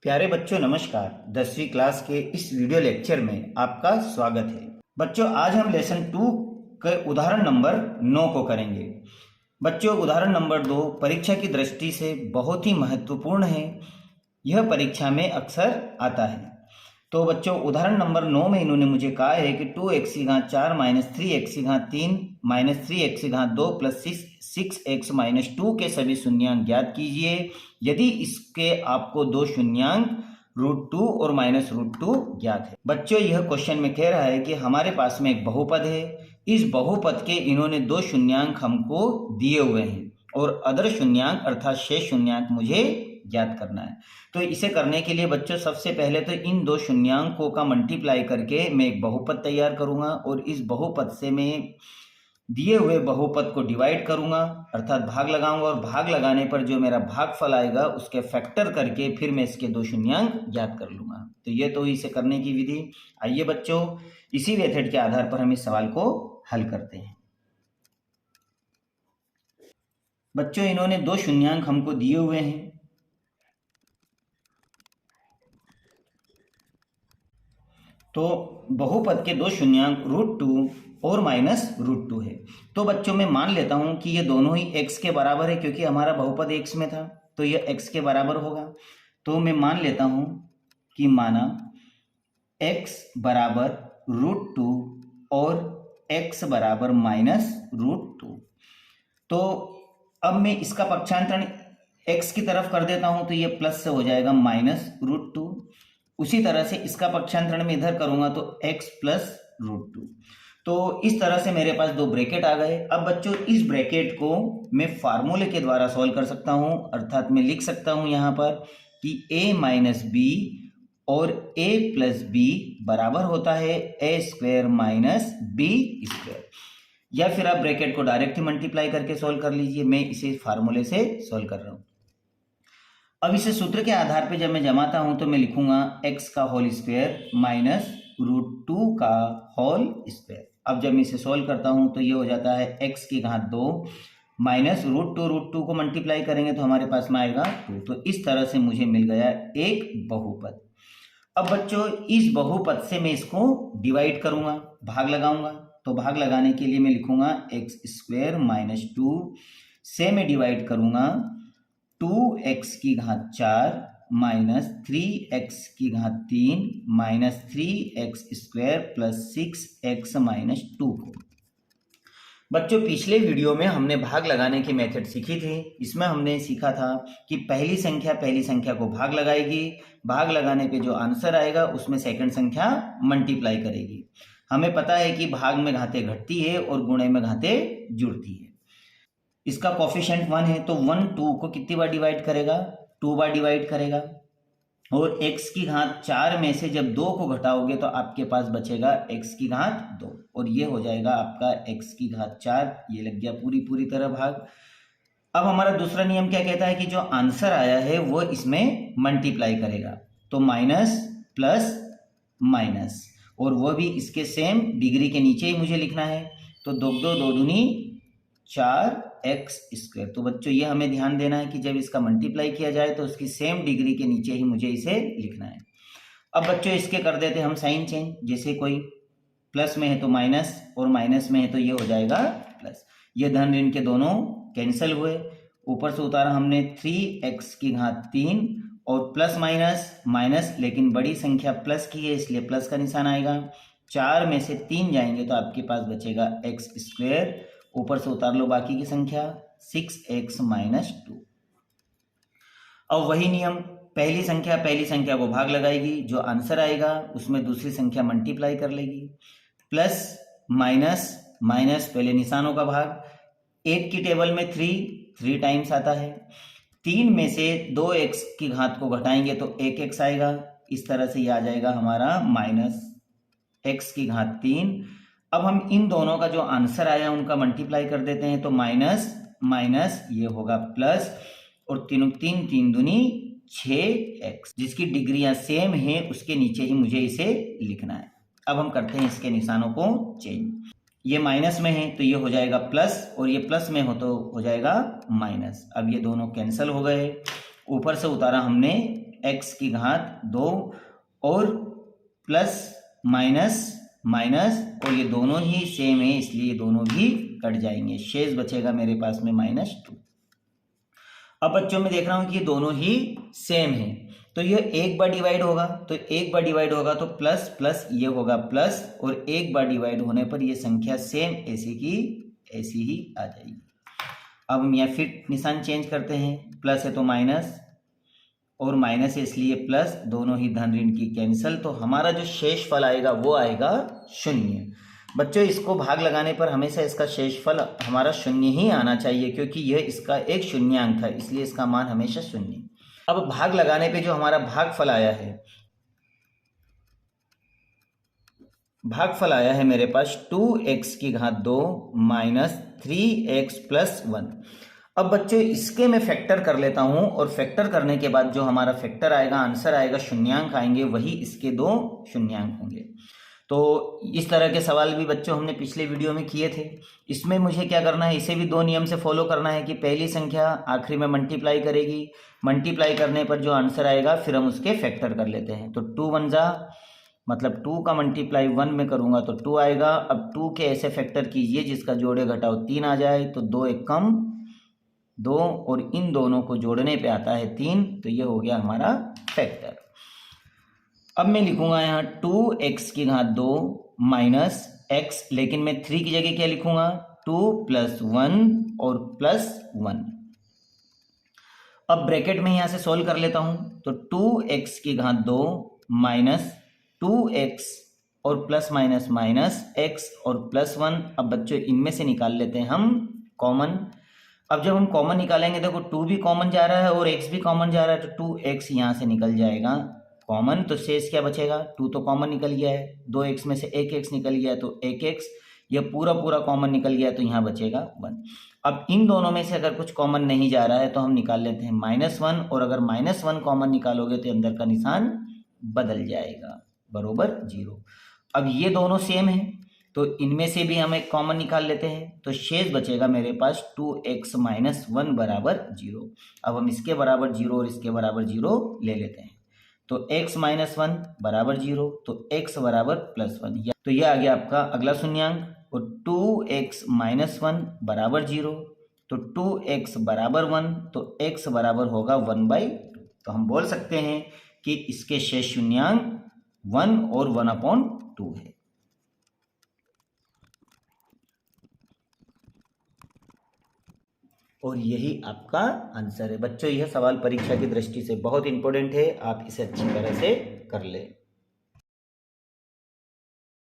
प्यारे बच्चों नमस्कार। 10वीं क्लास के इस वीडियो लेक्चर में आपका स्वागत है। बच्चों आज हम लेसन 2 के उदाहरण नंबर 9 को करेंगे। बच्चों उदाहरण नंबर 2 परीक्षा की दृष्टि से बहुत ही महत्वपूर्ण है। यह परीक्षा में अक्सर आता है। तो बच्चों उदाहरण नंबर 9 में इन्होंने मुझे कहा है कि 2x की घात 4 माइनस 3x की घात 3 माइनस 3x की घात 2 प्लस 6x माइनस 2 के सभी शून्यांक ज्ञात कीजिए यदि इसके आपको दो शून्यांक √2 और माइनस √2 ज्ञात है। बच्चों यह क्वेश्चन में कह रहा है कि हमारे पास में एक बहुपद है। इस बहुपद के इन्होंने दो शून्यांक हमको दिए हुए हैं और अदर शून्यांक अर्थात शेष शून्यांक मुझे ज्ञात करना है। तो इसे करने के लिए बच्चों सबसे पहले तो इन दो शून्यांकों का मल्टीप्लाई करके मैं एक बहुपद तैयार करूंगा और इस बहुपद से मैं दिए हुए बहुपद को डिवाइड करूंगा अर्थात भाग लगाऊंगा और भाग लगाने पर जो मेरा भागफल आएगा उसके फैक्टर करके फिर मैं इसके दो शून्यांक ज्ञात कर लूंगा। तो ये तो इसे करने की विधि। आइए बच्चों इसी मेथड के आधार पर हम इस सवाल को हल करते हैं। बच्चों इन्होंने दो शून्यांक हमको दिए हुए हैं। तो बहुपद के दो शून्यांक √2 और माइनस √2 है। तो बच्चों मैं मान लेता हूं कि ये दोनों ही x के बराबर है क्योंकि हमारा बहुपद x में था तो ये x के बराबर होगा। तो मैं मान लेता हूं कि माना x बराबर √2 और x बराबर माइनस √2। तो अब मैं इसका पक्षांतरण x की तरफ कर देता हूं तो ये प्लस से हो जाएगा माइनस √2। उसी तरह से इसका पक्षांतरण में इधर करूंगा तो x प्लस √2। तो इस तरह से मेरे पास दो ब्रैकेट आ गए। अब बच्चों इस ब्रैकेट को मैं फार्मूले के द्वारा सॉल्व कर सकता हूं अर्थात मैं लिख सकता हूं यहां पर कि a माइनस बी और a प्लस बी बराबर होता है a² माइनस b²। या फिर आप ब्रैकेट को डायरेक्ट ही मल्टीप्लाई करके सॉल्व कर लीजिए। मैं इसे फार्मूले से सॉल्व कर रहा हूं। अब इसे सूत्र के आधार पे जब मैं जमाता हूं तो मैं लिखूंगा x का होल स्क्वायर माइनस √2 का होल स्क्वायर। अब जब मैं इसे सॉल्व करता हूं तो ये हो जाता है x की घात 2 माइनस √2 को मल्टीप्लाई करेंगे तो हमारे पास में आएगा 2। तो इस तरह से मुझे मिल गया एक बहुपद। अब बच्चों इस बहुपद से मैं इसको डिवाइड करूंगा, भाग लगाऊंगा। तो भाग लगाने के लिए मैं लिखूंगा x² माइनस 2 से मैं डिवाइड करूंगा 2x की घात 4 माइनस 3x की घात 3 minus 3x² plus 6x minus 2 को। बच्चों पिछले वीडियो में हमने भाग लगाने की मेथड सीखी थी। इसमें हमने सीखा था कि पहली संख्या को भाग लगाएगी, भाग लगाने पे जो आंसर आएगा उसमें सेकंड संख्या मल्टीप्लाई करेगी। हमें पता है कि भाग में घातें घटती है और गुणे में घातें जुड़ती है। इसका कोफिशिएंट 1 है तो 1 2 को कितनी बार डिवाइड करेगा, 2 बार डिवाइड करेगा। और x की घात 4 में से जब 2 को घटाओगे तो आपके पास बचेगा x की घात 2 और ये हो जाएगा आपका x की घात 4। ये लग गया पूरी तरह भाग। अब हमारा दूसरा नियम क्या कहता है कि जो आंसर आया है वो इसमें मल्टीप्लाई करेगा। तो माइनस प्लस माइनस और वो भी इसके सेम डिग्री के नीचे ही मुझे लिखना है। तो 2 2 2 दूनी 4x²। तो बच्चों ये हमें ध्यान देना है कि जब इसका मल्टीप्लाई किया जाए तो उसकी सेम डिग्री के नीचे ही मुझे इसे लिखना है। अब बच्चों इसके कर देते हम साइन चेंज। जैसे कोई प्लस में है तो माइनस और माइनस में है तो ये हो जाएगा प्लस। ये धन ऋण के दोनों कैंसिल हुए। ऊपर से उतारा हमने 3x की घात 3 और प्लस माइनस माइनस, लेकिन बड़ी संख्या प्लस की है इसलिए प्लस का निशान आएगा। 4 में से 3 जाएंगे तो आपके पास बचेगा x²। ऊपर से उतार लो बाकी की संख्या 6x माइनस 2। अब वही नियम, पहली संख्या को भाग लगाएगी, जो आंसर आएगा उसमें दूसरी संख्या मल्टीप्लाई कर लेगी। प्लस माइनस माइनस पहले निशानों का भाग। 8 की टेबल में 3 टाइम्स आता है। 3 में से 2x की घात को घटाएंगे तो 1x आएगा। इस तरह से यह आ जाएगा हमारा माइनस x की घात 3। अब हम इन दोनों का जो आंसर आया उनका मल्टीप्लाई कर देते हैं तो माइनस माइनस ये होगा प्लस और 3 दूनी 6x। जिसकी डिग्रियां सेम है उसके नीचे ही मुझे इसे लिखना है। अब हम करते हैं इसके निशानों को चेंज। ये माइनस में है तो ये हो जाएगा प्लस और ये प्लस में हो तो हो जाएगा माइनस। अब ये दोनों कैंसिल हो गए। ऊपर से उतारा हमने x की घात 2 और प्लस माइनस माइनस, और ये दोनों ही सेम है इसलिए दोनों भी कट जाएंगे, शेष बचेगा मेरे पास में -2। अब बच्चों में देख रहा हूं कि ये दोनों ही सेम है, तो ये एक बार डिवाइड होगा, तो एक बार डिवाइड होगा तो प्लस प्लस ये होगा प्लस, और एक बार डिवाइड होने पर ये संख्या सेम ऐसी की ऐसी ही आ जाएगी। अब हम यहाँ फिर निशान चेंज करते हैं, प्लस है तो माइनस और माइनस है इसलिए प्लस, दोनों ही धन ऋण की कैंसिल, तो हमारा जो शेष फल आएगा वो आएगा 0। बच्चों इसको भाग लगाने पर हमेशा इसका शेषफल हमारा 0 ही आना चाहिए, क्योंकि यह इसका एक शून्यांक था इसलिए इसका मान हमेशा 0। अब भाग लगाने पे जो हमारा भागफल आया है मेरे पास 2x की घात 2 माइनस 3x प्लस 1। अब बच्चों इसके मैं फैक्टर कर लेता हूं, और फैक्टर करने के बाद जो हमारा फैक्टर आएगा, आंसर आएगा, शून्यांक आएंगे, वही इसके 2 शून्यांक होंगे। तो इस तरह के सवाल भी बच्चों हमने पिछले वीडियो में किए थे। इसमें मुझे क्या करना है, इसे भी 2 नियम से फॉलो करना है कि पहली संख्या आखिरी में मल्टीप्लाई करेगी, मल्टीप्लाई करने पर जो आंसर आएगा फिर हम उसके फैक्टर कर लेते हैं। तो 2 1 जा मतलब 2 का मल्टीप्लाई 1 में करूंगा तो 2 आएगा। अब 2 के ऐसे फैक्टर कीजिए जिसका जोड़े घटाओ 3 आ जाए, तो 2 एक कम 2, और इन दोनों को जोड़ने पे आता है 3, तो ये हो गया हमारा फैक्टर। अब मैं लिखूंगा यहाँ 2x की घात 2 माइनस x, लेकिन मैं 3 की जगह क्या लिखूंगा, 2 प्लस 1 और प्लस 1। अब ब्रैकेट में यहां से सॉल्व कर लेता हूं, तो 2x की घात 2 माइनस 2x और प्लस माइनस माइनस x और प्लस 1। अब बच्चों इनमें से निकाल लेते हैं हम कॉमन। अब जब हम कॉमन निकालेंगे, देखो 2 भी कॉमन जा रहा है और x भी कॉमन जा रहा है, तो 2x यहां से निकल जाएगा कॉमन, तो शेष क्या बचेगा, 2 तो कॉमन निकल गया है, 2x में से 1x निकल गया तो 1x, यह पूरा पूरा कॉमन निकल गया तो यहाँ बचेगा 1। अब इन दोनों में से अगर कुछ कॉमन नहीं जा रहा है तो हम निकाल लेते हैं -1, और अगर -1 कॉमन निकालोगे तो अंदर का निशान बदल जाएगा, बरोबर 0। अब ये दोनों सेम है तो इनमें से भी हम एक कॉमन निकाल लेते हैं, तो शेष बचेगा मेरे पास 2x माइनस 1 बराबर 0। अब हम इसके बराबर 0 और इसके बराबर 0 ले लेते हैं, तो x माइनस 1 बराबर 0, तो x बराबर प्लस 1, तो यह आ गया आपका अगला शून्यांक। और 2x माइनस 1 बराबर 0, तो 2x बराबर 1, तो x बराबर होगा 1/2। तो हम बोल सकते हैं कि इसके शेष शून्यांक 1 और 1/2 है। और यही आपका आंसर है। बच्चों यह सवाल परीक्षा की दृष्टि से बहुत इंपॉर्टेंट है, आप इसे अच्छी तरह से कर लें।